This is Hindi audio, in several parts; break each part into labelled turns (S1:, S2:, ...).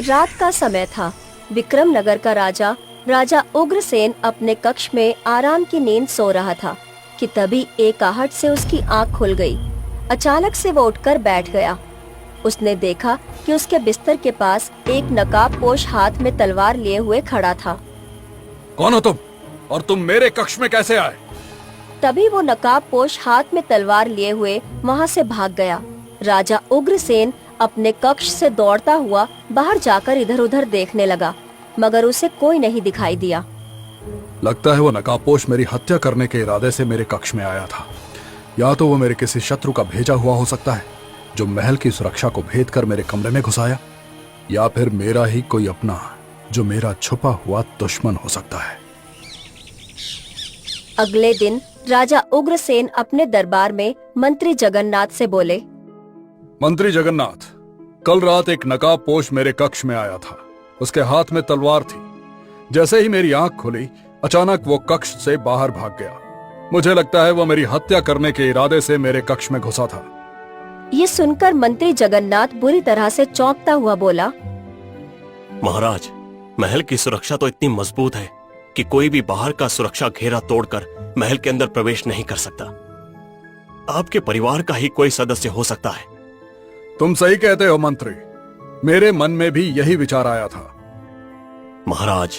S1: रात का समय था। विक्रम नगर का राजा राजा उग्रसेन अपने कक्ष में आराम की नींद सो रहा था कि तभी एक आहट से उसकी आंख खुल गई। अचानक से वो उठकर बैठ गया। उसने देखा कि उसके बिस्तर के पास एक नकाबपोश हाथ में तलवार लिए हुए खड़ा था।
S2: कौन हो तुम और तुम मेरे कक्ष में कैसे आए?
S1: तभी वो नकाबपोश हाथ में तलवार लिए हुए वहाँ से भाग गया। राजा उग्रसेन अपने कक्ष से दौड़ता हुआ बाहर जाकर इधर उधर देखने लगा, मगर उसे कोई नहीं दिखाई दिया।
S2: लगता है वो नकाबपोश मेरी हत्या करने के इरादे से मेरे कक्ष में आया था। या तो वो मेरे किसी शत्रु का भेजा हुआ हो सकता है जो महल की सुरक्षा को भेद कर मेरे कमरे में घुस आया, या फिर मेरा ही कोई अपना जो मेरा छुपा हुआ दुश्मन हो सकता है।
S1: अगले दिन राजा उग्रसेन अपने दरबार में मंत्री जगन्नाथ से बोले,
S2: मंत्री जगन्नाथ, कल रात एक नकाबपोश मेरे कक्ष में आया था। उसके हाथ में तलवार थी। जैसे ही मेरी आंख खुली, अचानक वो कक्ष से बाहर भाग गया। मुझे लगता है वो मेरी हत्या करने के इरादे से मेरे कक्ष में घुसा था।
S1: ये सुनकर मंत्री जगन्नाथ बुरी तरह से चौंकता हुआ बोला,
S3: महाराज, महल की सुरक्षा तो इतनी मजबूत है कि कोई भी बाहर का सुरक्षा घेरा तोड़कर महल के अंदर प्रवेश नहीं कर सकता। आपके परिवार का ही कोई सदस्य हो सकता है।
S2: तुम सही कहते हो मंत्री, मेरे मन में भी यही विचार आया था।
S3: महाराज,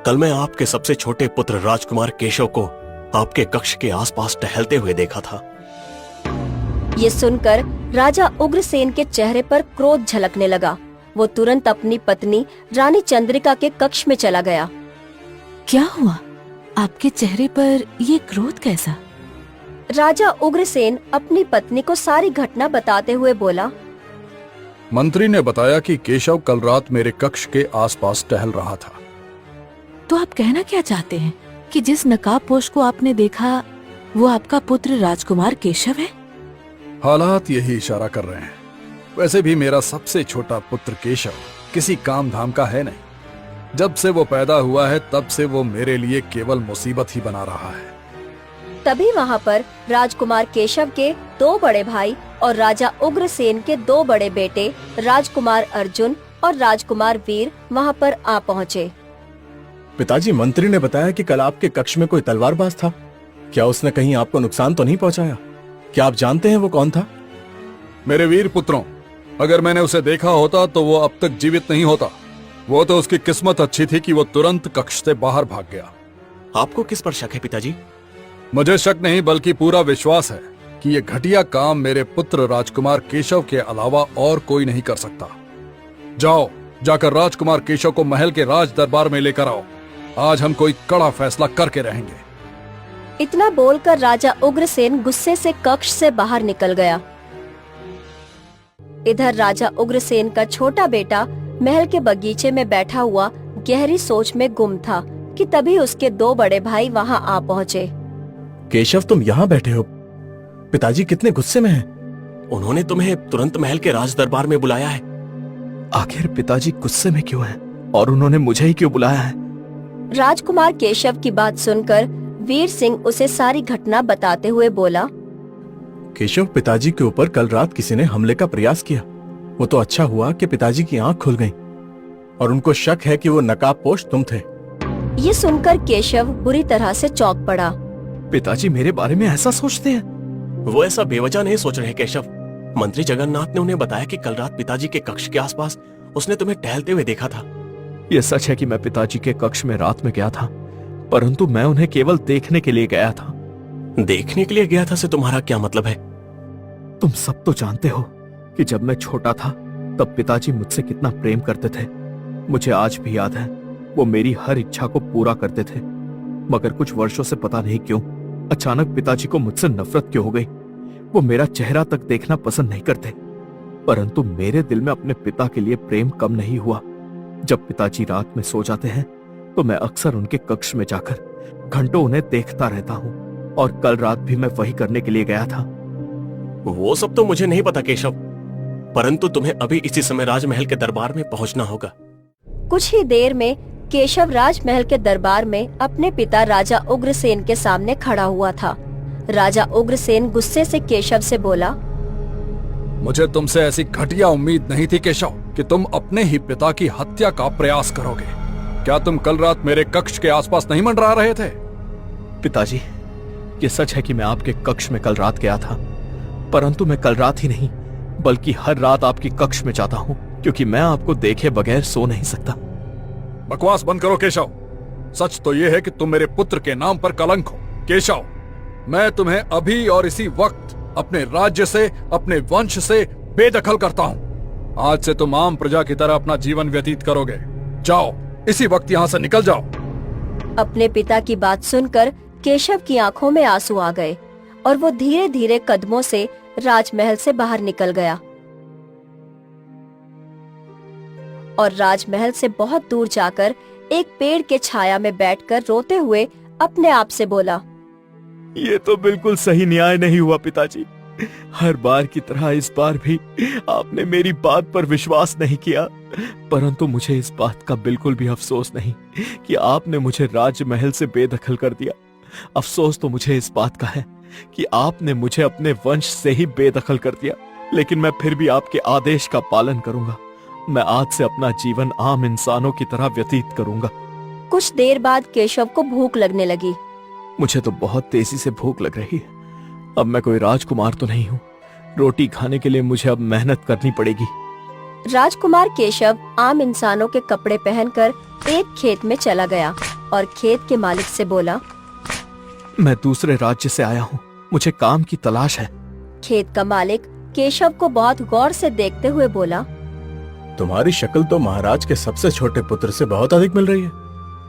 S3: कल मैं आपके सबसे छोटे पुत्र राजकुमार केशव को आपके कक्ष के आसपास टहलते हुए देखा था।
S1: ये सुनकर राजा उग्रसेन के चेहरे पर क्रोध झलकने लगा। वो तुरंत अपनी पत्नी रानी चंद्रिका के कक्ष में चला गया।
S4: क्या हुआ? आपके चेहरे पर ये क्रोध कैसा?
S1: राजा उग्रसेन अपनी पत्नी को सारी घटना बताते हुए बोला,
S2: मंत्री ने बताया कि केशव कल रात मेरे कक्ष के आसपास टहल रहा था।
S4: तो आप कहना क्या चाहते हैं कि जिस नकाबपोश को आपने देखा वो आपका पुत्र राजकुमार केशव है?
S2: हालात यही इशारा कर रहे हैं। वैसे भी मेरा सबसे छोटा पुत्र केशव किसी काम धाम का है नहीं। जब से वो पैदा हुआ है तब से वो मेरे लिए केवल मुसीबत ही बना रहा है।
S1: तभी वहाँ पर राजकुमार केशव के 2 बड़े भाई और राजा उग्रसेन के 2 बड़े बेटे राजकुमार अर्जुन और राजकुमार वीर वहाँ पर आ पहुँचे।
S5: पिताजी, मंत्री ने बताया कि कल आपके कक्ष में कोई तलवारबाज था। क्या उसने कहीं आपको नुकसान तो नहीं पहुंचाया? क्या आप जानते हैं वो कौन था?
S2: मेरे वीर पुत्रों, अगर मैंने उसे देखा होता तो वो अब तक जीवित नहीं होता। वो तो उसकी किस्मत अच्छी थी कि वो तुरंत कक्ष से बाहर भाग गया।
S3: आपको किस पर शक है पिताजी?
S2: मुझे शक नहीं बल्कि पूरा विश्वास है कि ये घटिया काम मेरे पुत्र राजकुमार केशव के अलावा और कोई नहीं कर सकता। जाओ, जाकर राजकुमार केशव को महल के राज दरबार में लेकर आओ। आज हम कोई कड़ा फैसला करके रहेंगे।
S1: इतना बोलकर राजा उग्रसेन गुस्से से कक्ष से बाहर निकल गया। इधर राजा उग्रसेन का छोटा बेटा महल के बगीचे में बैठा हुआ गहरी सोच में गुम था कि तभी उसके 2 बड़े भाई वहां आ पहुँचे।
S5: केशव, तुम यहाँ बैठे हो? पिताजी कितने गुस्से में हैं।
S3: उन्होंने तुम्हें तुरंत महल के राज दरबार में बुलाया है।
S5: आखिर पिताजी गुस्से में क्यों हैं? और उन्होंने मुझे ही क्यों बुलाया है?
S1: राजकुमार केशव की बात सुनकर वीर सिंह उसे सारी घटना बताते हुए बोला,
S5: केशव, पिताजी के ऊपर कल रात किसी ने हमले का प्रयास किया। वो तो अच्छा हुआ कि पिताजी की आंख खुल गई और उनको शक है कि वो नकाबपोश तुम थे।
S1: ये सुनकर केशव बुरी तरह से चौंक पड़ा।
S5: पिताजी मेरे बारे में ऐसा सोचते हैं?
S3: वो ऐसा बेवजह नहीं सोच रहे केशव। मंत्री जगन्नाथ ने उन्हें बताया कि कल रात पिताजी के कक्ष के आसपास उसने तुम्हें टहलते हुए देखा था।
S5: ये सच है कि मैं पिताजी के कक्ष में रात में गया था, परंतु मैं उन्हें केवल देखने के लिए गया था।
S3: देखने के लिए गया था से तुम्हारा क्या मतलब है?
S5: तुम सब तो जानते हो कि जब मैं छोटा था तब पिताजी मुझसे कितना प्रेम करते थे। मुझे आज भी याद है, वो मेरी हर इच्छा को पूरा करते थे। मगर कुछ वर्षों से पता नहीं क्यों अचानक पिताजी को मुझसे नफरत क्यों हो गई। वो मेरा चेहरा तक देखना पसंद नहीं करते, परंतु मेरे दिल में अपने पिता के लिए प्रेम कम नहीं हुआ। जब पिताजी रात में सो जाते हैं तो मैं अक्सर उनके कक्ष में जाकर घंटों उन्हें देखता रहता हूँ, और कल रात भी मैं वही करने के लिए गया था।
S3: वो सब तो मुझे नहीं पता केशव, परंतु तुम्हें अभी इसी समय राजमहल के दरबार में पहुंचना होगा।
S1: कुछ ही देर में केशव राजमहल के दरबार में अपने पिता राजा उग्रसेन के सामने खड़ा हुआ था। राजा उग्रसेन गुस्से से केशव से बोला,
S2: मुझे तुमसे ऐसी घटिया उम्मीद नहीं थी केशव कि तुम अपने ही पिता की हत्या का प्रयास करोगे। क्या तुम कल रात मेरे कक्ष के आसपास नहीं मंडरा रहे थे?
S5: पिताजी, ये सच है कि मैं आपके कक्ष में कल रात गया था, परंतु मैं कल रात ही नहीं बल्कि हर रात आपके कक्ष में जाता हूं, क्योंकि मैं आपको देखे बगैर सो नहीं सकता।
S2: बकवास बंद करो केशव। सच तो यह है कि तुम मेरे पुत्र के नाम पर कलंक हो। केशव, मैं तुम्हें अभी और इसी वक्त अपने राज्य से, अपने वंश से बेदखल करता हूं। आज से तुम आम प्रजा की तरह अपना जीवन व्यतीत करोगे। जाओ, इसी वक्त यहां से निकल जाओ।
S1: अपने पिता की बात सुनकर केशव की आंखों में आंसू आ गए और वो धीरे धीरे कदमों से राजमहल से बाहर निकल गया और राजमहल से बहुत दूर जाकर एक पेड़ के छाया में बैठकर रोते हुए अपने आप से बोला,
S5: ये तो बिल्कुल सही न्याय नहीं हुआ पिताजी। हर बार की तरह इस बार भी आपने मेरी बात पर विश्वास नहीं किया, परंतु मुझे इस बात का बिल्कुल भी अफसोस नहीं कि आपने मुझे राजमहल से बेदखल कर दिया। अफसोस तो मुझे इस बात का है कि आपने मुझे अपने वंश से ही बेदखल कर दिया, लेकिन मैं फिर भी आपके आदेश का पालन करूंगा। मैं आज से अपना जीवन आम इंसानों की तरह व्यतीत करूंगा।
S1: कुछ देर बाद केशव को भूख लगने लगी।
S5: मुझे तो बहुत तेजी से भूख लग रही है। अब मैं कोई राजकुमार तो नहीं हूँ। रोटी खाने के लिए मुझे अब मेहनत करनी पड़ेगी।
S1: राजकुमार केशव आम इंसानों के कपड़े पहनकर एक खेत में चला गया और खेत के मालिक से बोला,
S5: मैं दूसरे राज्य से आया हूँ, मुझे काम की तलाश है।
S1: खेत का मालिक केशव को बहुत गौर से देखते हुए बोला,
S6: तुम्हारी शक्ल तो महाराज के सबसे छोटे पुत्र से बहुत अधिक मिल रही है।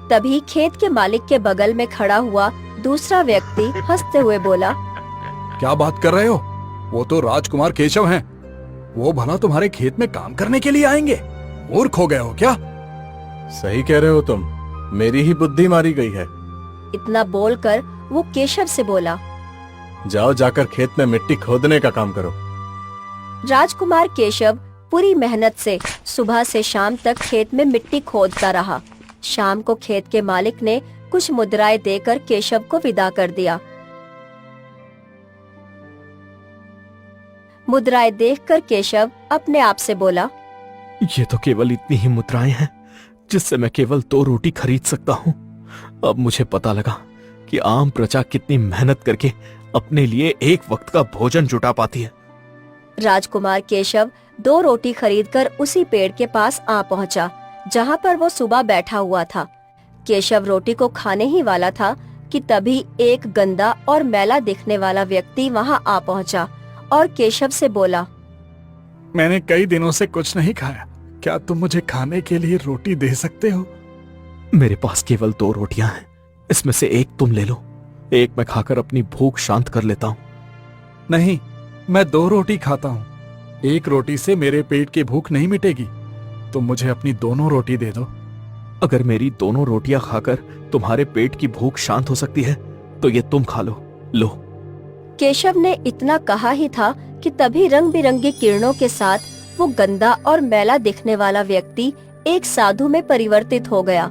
S1: तभी खेत के मालिक के बगल में खड़ा हुआ दूसरा व्यक्ति हंसते हुए बोला,
S2: क्या बात कर रहे हो? वो तो राजकुमार केशव हैं। वो भला तुम्हारे खेत में काम करने के लिए आएंगे? मूर्ख हो गए हो क्या?
S6: सही कह रहे हो तुम, मेरी ही बुद्धि मारी गई है।
S1: इतना बोलकर वो केशव से बोला,
S6: जाओ जाकर खेत में मिट्टी खोदने का काम करो।
S1: राजकुमार केशव पूरी मेहनत से सुबह से शाम तक खेत में मिट्टी खोदता रहा। शाम को खेत के मालिक ने कुछ मुद्राएं देकर केशव को विदा कर दिया। मुद्राएं देखकर केशव अपने आप से बोला,
S5: ये तो केवल इतनी ही मुद्राएं हैं जिससे मैं केवल 2 रोटी खरीद सकता हूँ। अब मुझे पता लगा कि आम प्रजा कितनी मेहनत करके अपने लिए एक वक्त का भोजन जुटा पाती है।
S1: राजकुमार केशव 2 रोटी खरीदकर उसी पेड़ के पास आ पहुंचा जहां पर वो सुबह बैठा हुआ था। केशव रोटी को खाने ही वाला था कि तभी एक गंदा और मैला दिखने वाला व्यक्ति वहां आ पहुंचा और केशव से बोला,
S2: मैंने कई दिनों से कुछ नहीं खाया। क्या तुम मुझे खाने के लिए रोटी दे सकते हो?
S5: मेरे पास केवल 2 रोटियां हैं, इसमें से एक तुम ले लो। एक मैं खाकर अपनी भूख शांत कर लेता हूँ।
S2: नहीं, मैं 2 रोटी खाता हूँ। एक रोटी से मेरे पेट की भूख नहीं मिटेगी। तुम मुझे अपनी दोनों रोटी दे दो।
S5: अगर मेरी दोनों रोटियां खाकर तुम्हारे पेट की भूख शांत हो सकती है तो ये तुम खा लो। लो।
S1: केशव ने इतना कहा ही था कि तभी रंग बिरंगी किरणों के साथ वो गंदा और मैला दिखने वाला व्यक्ति एक साधु में परिवर्तित हो गया।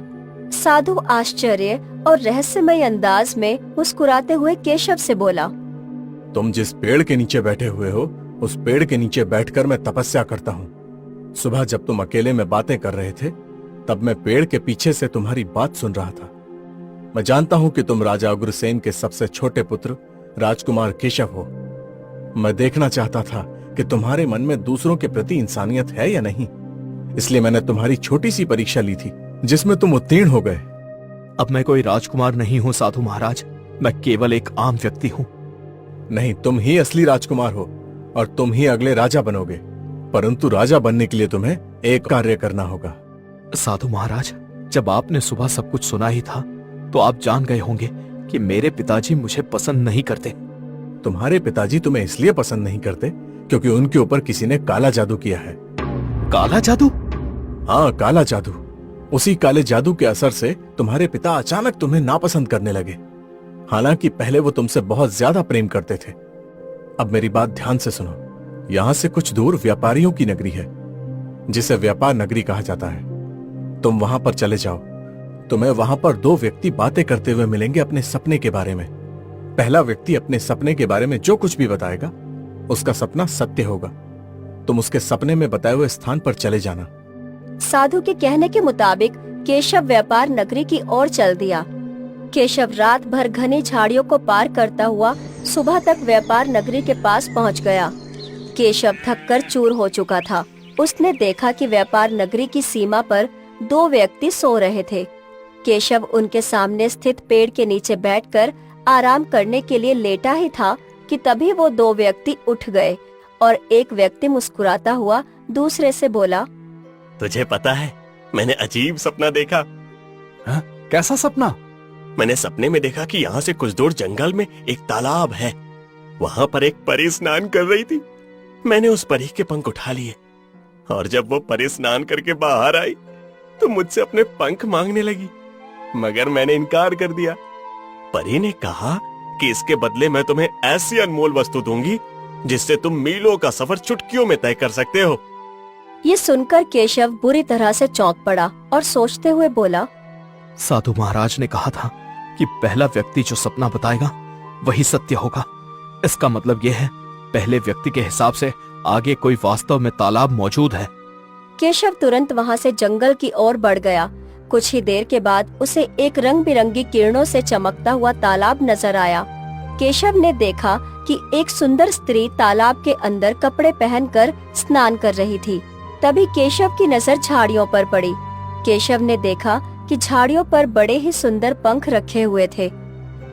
S1: साधु आश्चर्य और रहस्यमय अंदाज में मुस्कुराते हुए केशव से बोला,
S6: तुम जिस पेड़ के नीचे बैठे हुए हो उस पेड़ के नीचे बैठकर मैं तपस्या करता हूँ। सुबह जब तुम अकेले में बातें कर रहे थे तब मैं पेड़ के पीछे से तुम्हारी बात सुन रहा था। मैं जानता हूँ कि तुम राजा उग्रसेन के सबसे छोटे पुत्र राजकुमार केशव हो। मैं देखना चाहता था कि तुम्हारे मन में दूसरों के प्रति इंसानियत है या नहीं, इसलिए मैंने तुम्हारी छोटी सी परीक्षा ली थी जिसमें तुम उत्तीर्ण हो गए।
S5: अब मैं कोई राजकुमार नहीं हूँ साधु महाराज, मैं केवल एक आम व्यक्ति हूँ।
S6: नहीं, तुम ही असली राजकुमार हो और तुम ही अगले राजा बनोगे, परंतु राजा बनने के लिए तुम्हें एक कार्य करना होगा।
S5: साधु महाराज, जब आपने सुबह सब कुछ सुना ही था तो आप जान गए होंगे कि मेरे पिताजी मुझे पसंद नहीं करते।
S6: तुम्हारे पिताजी तुम्हें इसलिए पसंद नहीं करते क्योंकि उनके ऊपर किसी ने काला जादू किया है।
S5: काला जादू?
S6: हाँ, काला जादू। उसी काले जादू के असर से तुम्हारे पिता अचानक तुम्हें नापसंद करने लगे। हालांकि पहले वो तुमसे बहुत ज्यादा प्रेम करते थे। अब मेरी बात ध्यान से सुनो। यहां से कुछ दूर व्यापारियों की नगरी है जिसे व्यापार नगरी कहा जाता है। तुम वहां पर चले जाओ। तुम्हें वहां पर 2 व्यक्ति बातें करते हुए मिलेंगे अपने सपने के बारे में। पहला व्यक्ति अपने सपने के बारे में जो कुछ भी बताएगा उसका सपना सत्य होगा। तुम उसके सपने में बताए हुए स्थान पर चले जाना।
S1: साधु के कहने के मुताबिक केशव व्यापार नगरी की ओर चल दिया। केशव रात भर घनी झाड़ियों को पार करता हुआ सुबह तक व्यापार नगरी के पास पहुंच गया। केशव थककर चूर हो चुका था। उसने देखा कि व्यापार नगरी की सीमा पर 2 व्यक्ति सो रहे थे। केशव उनके सामने स्थित पेड़ के नीचे बैठकर आराम करने के लिए लेटा ही था कि तभी वो 2 व्यक्ति उठ गए और एक व्यक्ति मुस्कुराता हुआ दूसरे से बोला,
S3: तुझे पता है मैंने अजीब सपना देखा।
S2: हैं? कैसा सपना?
S3: मैंने सपने में देखा कि यहाँ से कुछ दूर जंगल में एक तालाब है। वहाँ पर एक परी स्नान कर रही थी। मैंने उस परी के पंख उठा लिए और जब वो परी स्नान करके बाहर आई तो मुझसे अपने पंख मांगने लगी, मगर मैंने इनकार कर दिया। परी ने कहा कि इसके बदले मैं तुम्हें ऐसी अनमोल वस्तु दूंगी जिससे तुम मीलों का सफर चुटकियों में तय कर सकते हो।
S1: ये सुनकर केशव बुरी तरह से चौंक पड़ा और सोचते हुए बोला,
S5: साधु महाराज ने कहा था कि पहला व्यक्ति जो सपना बताएगा वही सत्य होगा। इसका मतलब यह है पहले व्यक्ति के हिसाब से आगे कोई वास्तव में तालाब मौजूद है।
S1: केशव तुरंत वहाँ से जंगल की ओर बढ़ गया। कुछ ही देर के बाद उसे एक रंग बिरंगी किरणों से चमकता हुआ तालाब नजर आया। केशव ने देखा कि एक सुंदर स्त्री तालाब के अंदर कपड़े पहनकर स्नान कर रही थी। तभी केशव की नजर झाड़ियों पर पड़ी। केशव ने देखा कि झाड़ियों पर बड़े ही सुंदर पंख रखे हुए थे।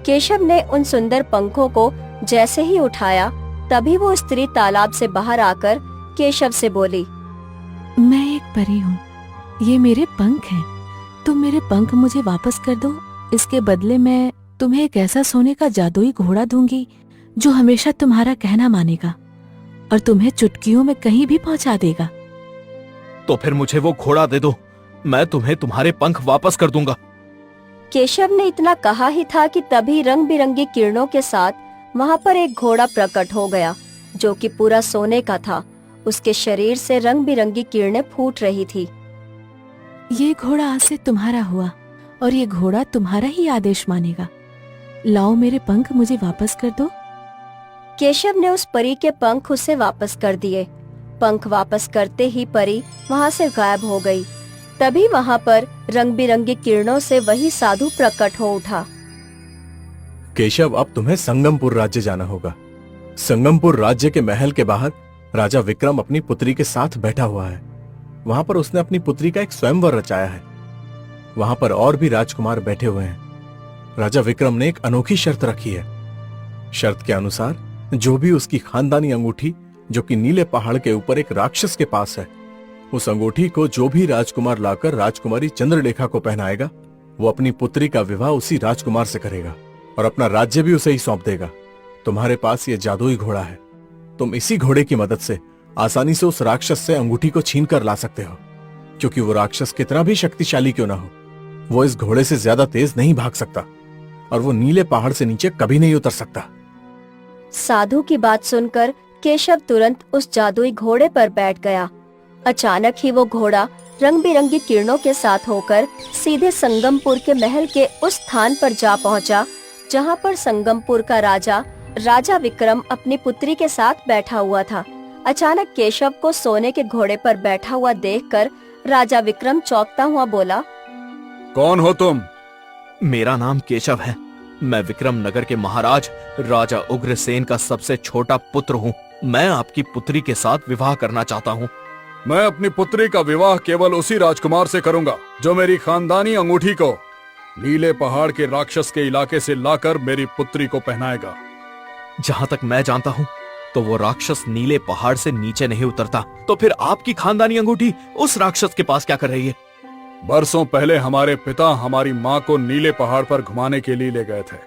S1: केशव ने उन सुंदर पंखों को जैसे ही उठाया तभी वो स्त्री तालाब से बाहर आकर केशव से बोली,
S4: मैं एक परी हूँ, ये मेरे पंख हैं। तुम मेरे पंख मुझे वापस कर दो। इसके बदले मैं तुम्हें एक ऐसा सोने का जादुई घोड़ा दूंगी जो हमेशा तुम्हारा कहना मानेगा और तुम्हें चुटकियों में कहीं भी पहुंचा देगा।
S5: तो फिर मुझे वो घोड़ा दे दो, मैं तुम्हें तुम्हारे पंख वापस कर दूंगा।
S1: केशव ने इतना कहा ही था कि तभी रंग बिरंगी किरणों के साथ वहाँ पर एक घोड़ा प्रकट हो गया जो कि पूरा सोने का था। उसके शरीर से रंग बिरंगी किरणें फूट रही थी।
S4: ये घोड़ा आज से तुम्हारा हुआ और ये घोड़ा तुम्हारा ही आदेश मानेगा। लाओ मेरे पंख मुझे वापस कर दो।
S1: केशव ने उस परी के पंख उसे वापस कर दिए। पंख वापस करते ही परी वहाँ से गायब हो गई। तभी वहाँ पर रंग बिरंगी किरणों से वही साधु प्रकट हो उठा।
S6: केशव, अब तुम्हें संगमपुर राज्य जाना होगा। संगमपुर राज्य के महल के बाहर राजा विक्रम अपनी पुत्री के साथ बैठा हुआ है। वहां पर उसने अपनी पुत्री का एक स्वयंवर रचाया है। वहां पर और भी राजकुमार बैठे हुए हैं। राजा विक्रम ने एक अनोखी शर्त रखी है। शर्त के अनुसार जो भी उसकी खानदानी अंगूठी जो कि नीले पहाड़ के ऊपर एक राक्षस के पास है, उस अंगूठी को जो भी राजकुमार लाकर राजकुमारी चंद्रलेखा को पहनाएगा वो अपनी पुत्री का विवाह उसी राजकुमार से करेगा और अपना राज्य भी उसे ही सौंप देगा। तुम्हारे पास ये जादुई घोड़ा है। तुम इसी घोड़े की मदद से आसानी से उस राक्षस से अंगूठी को छीन कर ला सकते हो, क्योंकि वो राक्षस कितना भी शक्तिशाली क्यों ना हो, वो इस घोड़े से ज्यादा तेज नहीं भाग सकता और वो नीले पहाड़ से नीचे कभी नहीं उतर सकता।
S1: साधु की बात सुनकर केशव तुरंत उस जादुई घोड़े पर बैठ गया। अचानक ही वो घोड़ा रंग बिरंगी किरणों के साथ होकर सीधे संगमपुर के महल के उस स्थान पर जा पहुंचा जहां पर संगमपुर का राजा विक्रम अपनी पुत्री के साथ बैठा हुआ था। अचानक केशव को सोने के घोड़े पर बैठा हुआ देखकर राजा विक्रम चौंकता हुआ बोला,
S2: कौन हो तुम?
S5: मेरा नाम केशव है। मैं विक्रम नगर के महाराज राजा उग्रसेन का सबसे छोटा पुत्र हूँ। मैं आपकी पुत्री के साथ विवाह करना चाहता हूँ।
S2: मैं अपनी पुत्री का विवाह केवल उसी राजकुमार से करूंगा जो मेरी खानदानी अंगूठी को नीले पहाड़ के राक्षस के इलाके से लाकर मेरी पुत्री को पहनाएगा।
S5: जहाँ तक मैं जानता हूँ तो वो राक्षस नीले पहाड़ से नीचे नहीं उतरता। तो फिर आपकी खानदानी अंगूठी उस राक्षस के पास क्या कर रही है?
S2: बरसों पहले हमारे पिता हमारी माँ को नीले पहाड़ पर घुमाने के लिए ले गए थे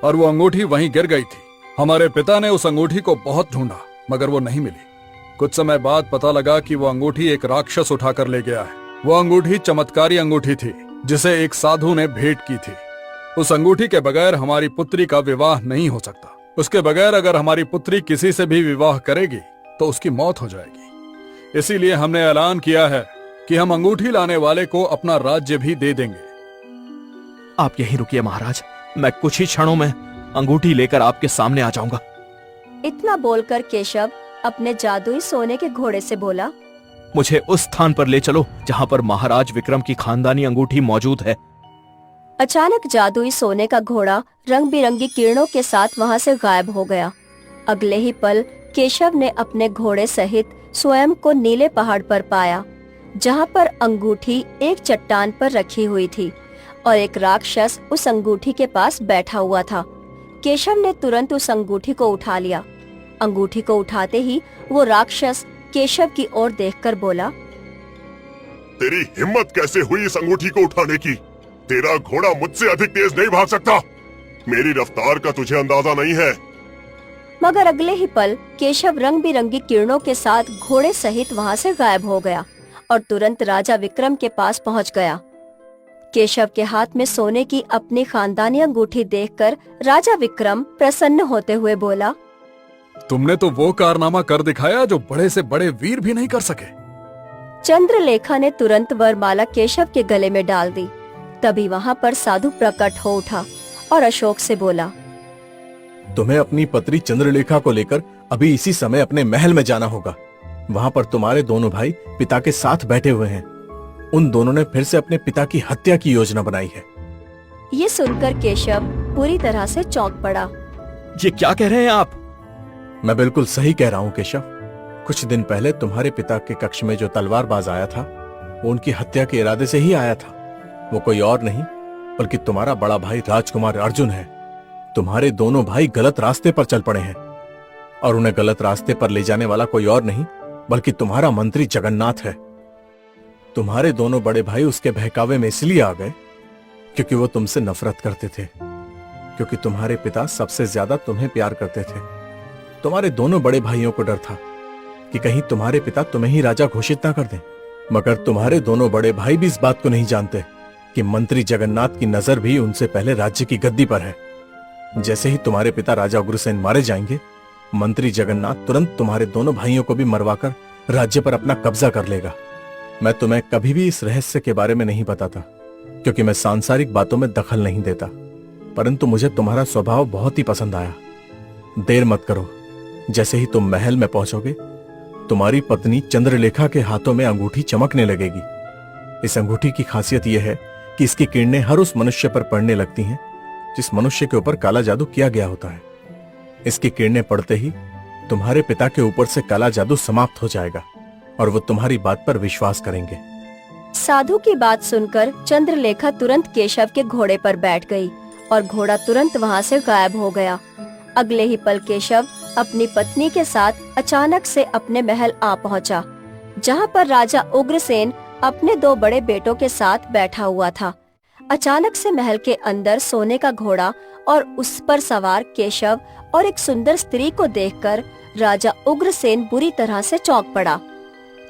S2: और वो अंगूठी वहीं गिर गई थी। हमारे पिता ने उस अंगूठी को बहुत ढूंढा मगर वो नहीं मिली। कुछ समय बाद पता लगा कि वो अंगूठी एक राक्षस उठाकर ले गया है। वो अंगूठी चमत्कारी अंगूठी थी जिसे एक साधु ने भेंट की थी। उस अंगूठी के बगैर हमारी पुत्री का विवाह नहीं हो सकता। उसके बगैर अगर हमारी पुत्री किसी से भी विवाह करेगी तो उसकी मौत हो जाएगी। इसीलिए हमने ऐलान किया है कि हम अंगूठी लाने वाले को अपना राज्य भी दे देंगे।
S5: आप यहीं रुकिए महाराज, मैं कुछ ही क्षणों में अंगूठी लेकर आपके सामने आ जाऊंगा।
S1: इतना बोलकर केशव अपने जादुई सोने के घोड़े से बोला,
S5: मुझे उस स्थान पर ले चलो जहाँ पर महाराज विक्रम की खानदानी अंगूठी मौजूद है।
S1: अचानक जादुई सोने का घोड़ा रंग बिरंगी किरणों के साथ वहां से गायब हो गया। अगले ही पल केशव ने अपने घोड़े सहित स्वयं को नीले पहाड़ पर पाया, जहां पर अंगूठी एक चट्टान पर रखी हुई थी और एक राक्षस उस अंगूठी के पास बैठा हुआ था। केशव ने तुरंत उस अंगूठी को उठा लिया। अंगूठी को उठाते ही वो राक्षस केशव की ओर देखकर बोला,
S7: तेरी हिम्मत कैसे हुई इस अंगूठी को उठाने की? तेरा घोड़ा मुझसे अधिक तेज नहीं भाग सकता। मेरी रफ्तार का तुझे अंदाजा नहीं है।
S1: मगर अगले ही पल केशव रंग बिरंगी किरणों के साथ घोड़े सहित वहां से गायब हो गया और तुरंत राजा विक्रम के पास पहुंच गया। केशव के हाथ में सोने की अपनी खानदानी अंगूठी देखकर राजा विक्रम प्रसन्न होते हुए बोला,
S2: तुमने तो वो कारनामा कर दिखाया जो बड़े से बड़े वीर भी नहीं कर सके।
S1: चंद्रलेखा ने तुरंत वरमाला केशव के गले में डाल दी। तभी वहां पर साधु प्रकट हो उठा और अशोक से बोला,
S6: तुम्हें अपनी पत्री चंद्रलेखा को लेकर अभी इसी समय अपने महल में जाना होगा। वहां पर तुम्हारे दोनों भाई पिता के साथ बैठे हुए हैं। उन दोनों ने फिर से अपने पिता की हत्या की योजना बनाई है।
S1: ये सुनकर केशव पूरी तरह से चौंक पड़ा।
S5: ये क्या कह रहे हैं आप?
S6: मैं बिल्कुल सही कह रहा हूँ केशव। कुछ दिन पहले तुम्हारे पिता के कक्ष में जो तलवारबाज आया था वो उनकी हत्या के इरादे से ही आया था। वो कोई और नहीं बल्कि तुम्हारा बड़ा भाई राजकुमार अर्जुन है। तुम्हारे दोनों भाई गलत रास्ते पर चल पड़े हैं और उन्हें गलत रास्ते पर ले जाने वाला कोई और नहीं बल्कि तुम्हारा मंत्री जगन्नाथ है। तुम्हारे दोनों बड़े भाई उसके बहकावे में इसलिए आ गए क्योंकि वो तुमसे नफरत करते थे, क्योंकि तुम्हारे पिता सबसे ज्यादा तुम्हें प्यार करते थे। तुम्हारे दोनों बड़े भाइयों को डर था कि कहीं तुम्हारे पिता तुम्हें ही राजा घोषित ना कर दें। मगर तुम्हारे दोनों बड़े भाई भी इस बात को नहीं जानते कि मंत्री जगन्नाथ की नजर भी उनसे पहले राज्य की गद्दी पर है। जैसे ही तुम्हारे पिता राजा उग्रसेन मारे जाएंगे, मंत्री जगन्नाथ तुरंत तुम्हारे दोनों भाइयों को भी मरवाकर राज्य पर अपना कब्जा कर लेगा। मैं तुम्हें कभी भी इस रहस्य के बारे में नहीं बताता क्योंकि मैं सांसारिक बातों में दखल नहीं देता, परंतु मुझे तुम्हारा स्वभाव बहुत ही पसंद आया। देर मत करो, जैसे ही तुम महल में पहुंचोगे तुम्हारी पत्नी चंद्रलेखा के हाथों में अंगूठी चमकने लगेगी। इस अंगूठी की खासियत यह है कि इसकी किरणें हर उस मनुष्य पर पड़ने लगती हैं जिस मनुष्य के ऊपर काला जादू किया गया होता है। इसकी किरणें पड़ते ही तुम्हारे पिता के ऊपर से काला जादू समाप्त हो जाएगा और वो तुम्हारी बात पर विश्वास करेंगे।
S1: साधु की बात सुनकर चंद्रलेखा तुरंत केशव के घोड़े पर बैठ गई और घोड़ा तुरंत वहां से गायब हो गया। अगले ही पल केशव अपनी पत्नी के साथ अचानक से अपने महल आ पहुंचा, जहां पर राजा उग्रसेन अपने दो बड़े बेटों के साथ बैठा हुआ था। अचानक से महल के अंदर सोने का घोड़ा और उस पर सवार केशव और एक सुंदर स्त्री को देखकर राजा उग्रसेन बुरी तरह से चौंक पड़ा।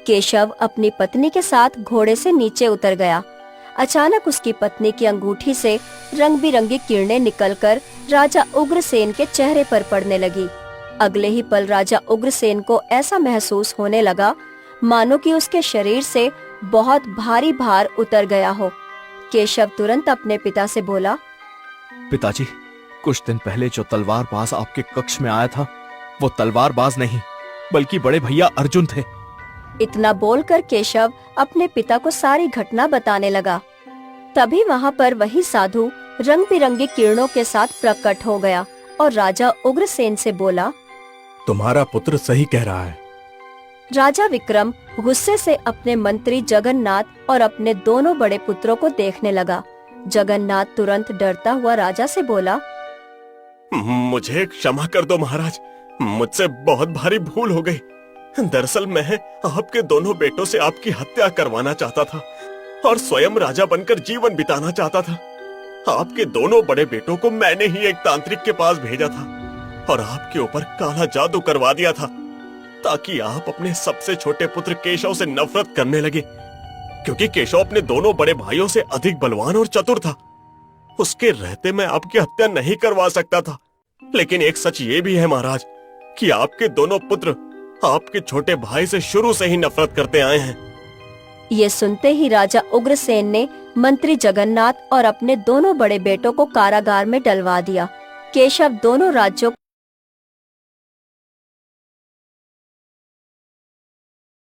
S1: केशव अपनी पत्नी के साथ घोड़े से नीचे उतर गया। अचानक उसकी पत्नी की अंगूठी से रंग बिरंगी किरणें निकलकर राजा उग्रसेन के चेहरे पर पड़ने लगी। अगले ही पल राजा उग्रसेन को ऐसा महसूस होने लगा मानो कि उसके शरीर से बहुत भारी भार उतर गया हो। केशव तुरंत अपने पिता से बोला,
S5: पिताजी, कुछ दिन पहले जो तलवारबाज आपके कक्ष में आया था वो तलवारबाज नहीं बल्कि बड़े भैया अर्जुन थे।
S1: इतना बोलकर केशव अपने पिता को सारी घटना बताने लगा। तभी वहां पर वही साधु रंग बिरंगी किरणों के साथ प्रकट हो गया और राजा उग्रसेन से बोला,
S6: तुम्हारा पुत्र सही कह रहा है।
S1: राजा विक्रम गुस्से से अपने मंत्री जगन्नाथ और अपने दोनों बड़े पुत्रों को देखने लगा। जगन्नाथ तुरंत डरता हुआ राजा से बोला,
S3: मुझे क्षमा कर दो महाराज, मुझसे बहुत भारी भूल हो गई। दरअसल मैं आपके दोनों बेटों से आपकी हत्या करवाना चाहता था और स्वयं राजा बनकर जीवन बिताना चाहता था। आपके दोनों बड़े बेटों को मैंने ही एक तांत्रिक के पास भेजा था और आपके ऊपर काला जादू करवा दिया था ताकि आप अपने सबसे छोटे पुत्र केशव से नफरत करने लगे, क्योंकि केशव अपने दोनों बड़े भाइयों से अधिक बलवान और चतुर था। उसके रहते मैं आपकी हत्या नहीं करवा सकता था। लेकिन एक सच ये भी है महाराज कि आपके दोनों पुत्र आपके छोटे भाई से शुरू से ही नफरत करते आए हैं।
S1: ये सुनते ही राजा उग्रसेन ने मंत्री जगन्नाथ और अपने दोनों बड़े बेटों को कारागार में डलवा दिया। केशव दोनों राज्यों